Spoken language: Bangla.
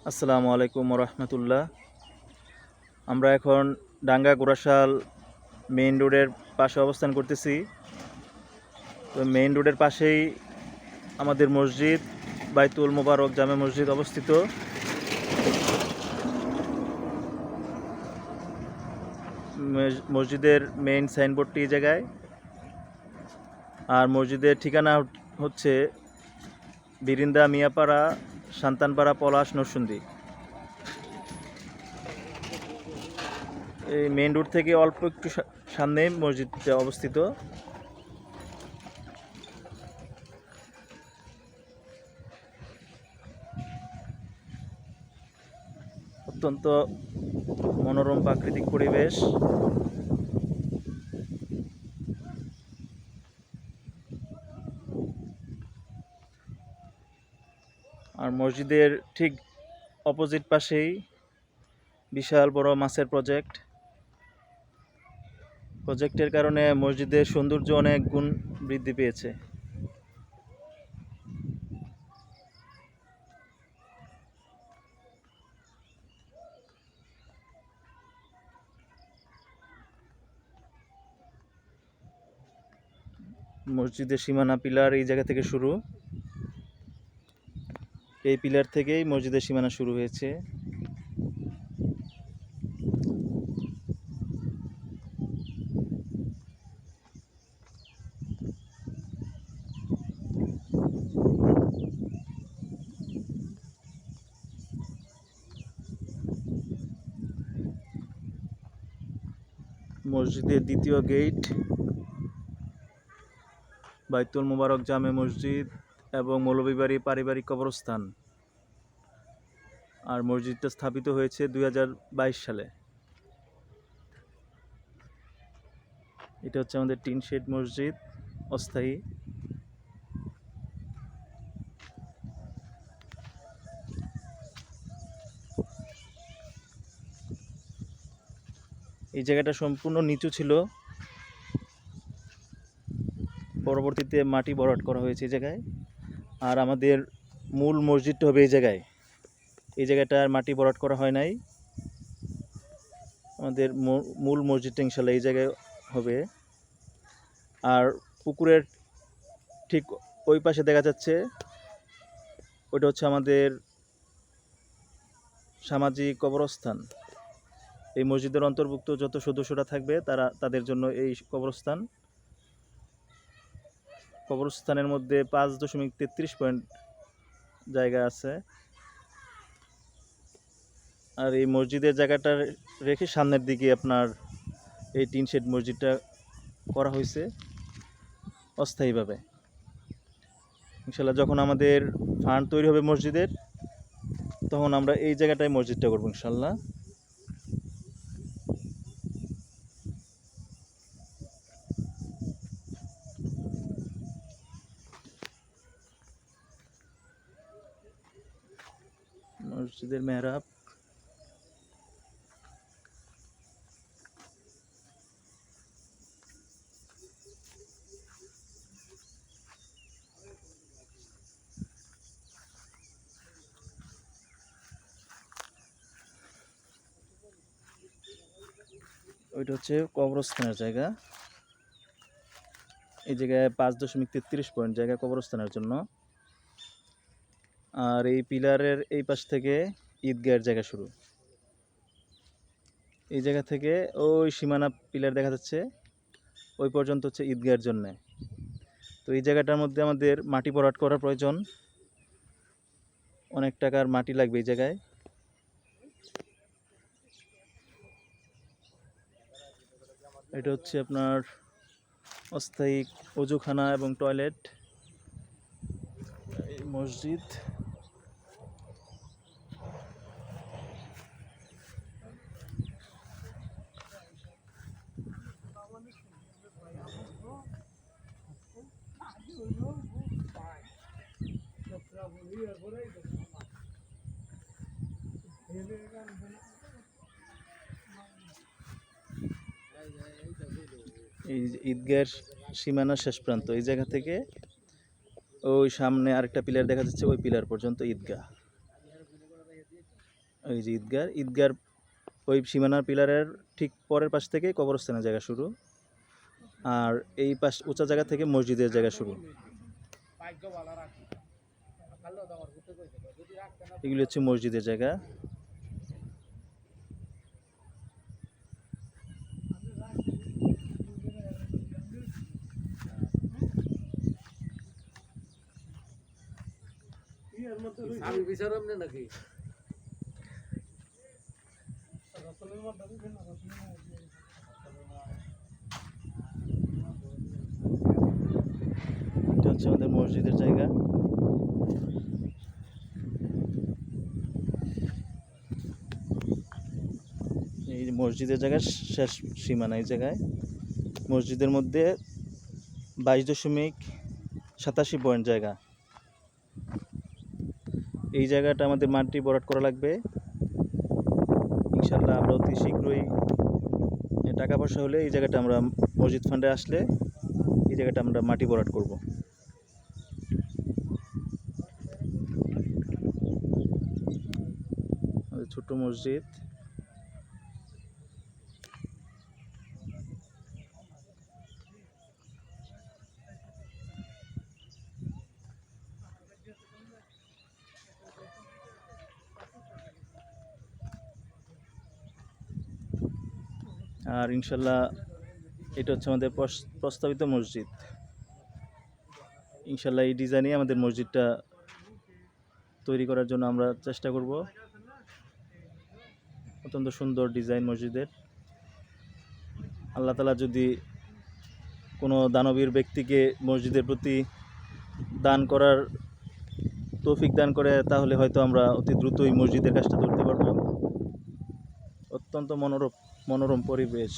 আসসালামু আলাইকুম রহমতুল্লাহ। আমরা এখন ডাঙ্গা গোরাশাল মেইন রোডের পাশে অবস্থান করতেছি। তো মেইন রোডের পাশেই আমাদের মসজিদ বাইতুল মোবারক জামে মসজিদ অবস্থিত। মসজিদের মেইন সাইনবোর্ডটি এই জায়গায়, আর মসজিদের ঠিকানা হচ্ছে বিরিন্দা মিয়াপাড়া, সান্তানপাড়া, পলাশ, নরসুন্দি। এই মেইন রোড থেকে অল্প একটু সামনে মসজিদটা অবস্থিত। অত্যন্ত মনোরম প্রাকৃতিক পরিবেশ। আর মসজিদের ঠিক অপোজিট পাশেই বিশাল বড় মাছের প্রজেক্টের কারণে মসজিদের সৌন্দর্য অনেক গুণ বৃদ্ধি পেয়েছে। মসজিদের সীমানা পিলার এই জায়গা থেকে শুরু। এই পিলার থেকেই মসজিদের সীমানা শুরু হয়েছে। মসজিদের দ্বিতীয় গেট বাইতুল মোবারক জামে মসজিদ এবং মৌলভীবাড়ি পারিবারিক কবরস্থান। আর মসজিদটা স্থাপিত হয়েছে 2022 সালে। এটা হচ্ছে আমাদের টিন শেড মসজিদ, অস্থায়ী। এই জায়গাটা সম্পূর্ণ নিচু ছিল, পরবর্তীতে মাটি ভরাট করা হয়েছে এই জায়গায়। আর আমাদের মূল মসজিদটা হবে এই জায়গায়। এই জায়গাটা আর মাটি ভরাট করা হয় নাই। আমাদের মূল মসজিদটা ইনশাল্লাহ এই জায়গায় হবে। আর পুকুরের ঠিক ওই পাশে দেখা যাচ্ছে, ওইটা হচ্ছে আমাদের সামাজিক কবরস্থান। এই মসজিদের অন্তর্ভুক্ত যত সদস্যরা থাকবে তাদের জন্য এই কবরস্থানের মধ্যে 5.33 পয়েন্ট জায়গা আছে। আর এই মসজিদের জায়গাটা রেখে সামনের দিকে আপনার এই টিন শেড মসজিদটা করা হয়েছে অস্থায়ীভাবে। ইনশাল্লাহ যখন আমাদের ফান্ড তৈরি হবে মসজিদের, তখন আমরা এই জায়গাটায় মসজিদটা করবো ইনশাল্লাহ। মসজিদের মেহরাব, ওইটা হচ্ছে কবরস্থানের জায়গা। এই জায়গায় 5.33 পয়েন্ট জায়গা কবরস্থানের জন্য। আর এই পিলারের এই পাশ থেকে ঈদগাহের জায়গা শুরু। এই জায়গা থেকে ওই সীমানা পিলার দেখা যাচ্ছে, ওই পর্যন্ত হচ্ছে ঈদগাহের জন্য। তো এই জায়গাটার মধ্যে আমাদের মাটি ভরাট করার প্রয়োজন, অনেক টাকার মাটি লাগবে এই জায়গায়। এটা হচ্ছে আপনার অস্থায়ী অজুখানা এবং টয়লেট। এই মসজিদ, এই ঈদগাহের সীমানার শেষ প্রান্ত এই জায়গা থেকে ওই সামনে আরেকটা পিলার দেখা যাচ্ছে, ওই পিলার পর্যন্ত ঈদগাহ। ওই যে ঈদগার ওই সীমানার পিলারের ঠিক পরের পাশ থেকে কবরস্থানের জায়গা শুরু, আর এই পাশ উঁচা জায়গা থেকে মসজিদের জায়গা শুরু। এগুলি হচ্ছে মসজিদের জায়গা। নাকি এটা হচ্ছে আমাদের মসজিদের জায়গা। এই মসজিদের জায়গায় শেষ সীমানা এই জায়গায়। মসজিদের মধ্যে 22.87 পয়েন্ট জায়গা। এই জায়গাটা আমাদের মাটি ভরাট করা লাগবে ইনশাল্লাহ। আমরা অতি শীঘ্রই টাকা পয়সা হলে এই জায়গাটা আমরা মসজিদ ফান্ডে আসলে এই জায়গাটা আমরা মাটি ভরাট করব। আমাদের ছোট্ট মসজিদ। আর ইনশাল্লাহ এটা হচ্ছে আমাদের প্রস্তাবিত মসজিদ। ইনশাল্লাহ এই ডিজাইনে আমাদের মসজিদটা তৈরি করার জন্য আমরা চেষ্টা করব। অত্যন্ত সুন্দর ডিজাইন মসজিদের। আল্লাহ তাআলা যদি কোনো দানবীর ব্যক্তিকে মসজিদের প্রতি দান করার তৌফিক দান করে, তাহলে হয়তো আমরা অতি দ্রুতই মসজিদের কাজটা ধরতে পারবো। অত্যন্ত মনোরম পরিবেশ।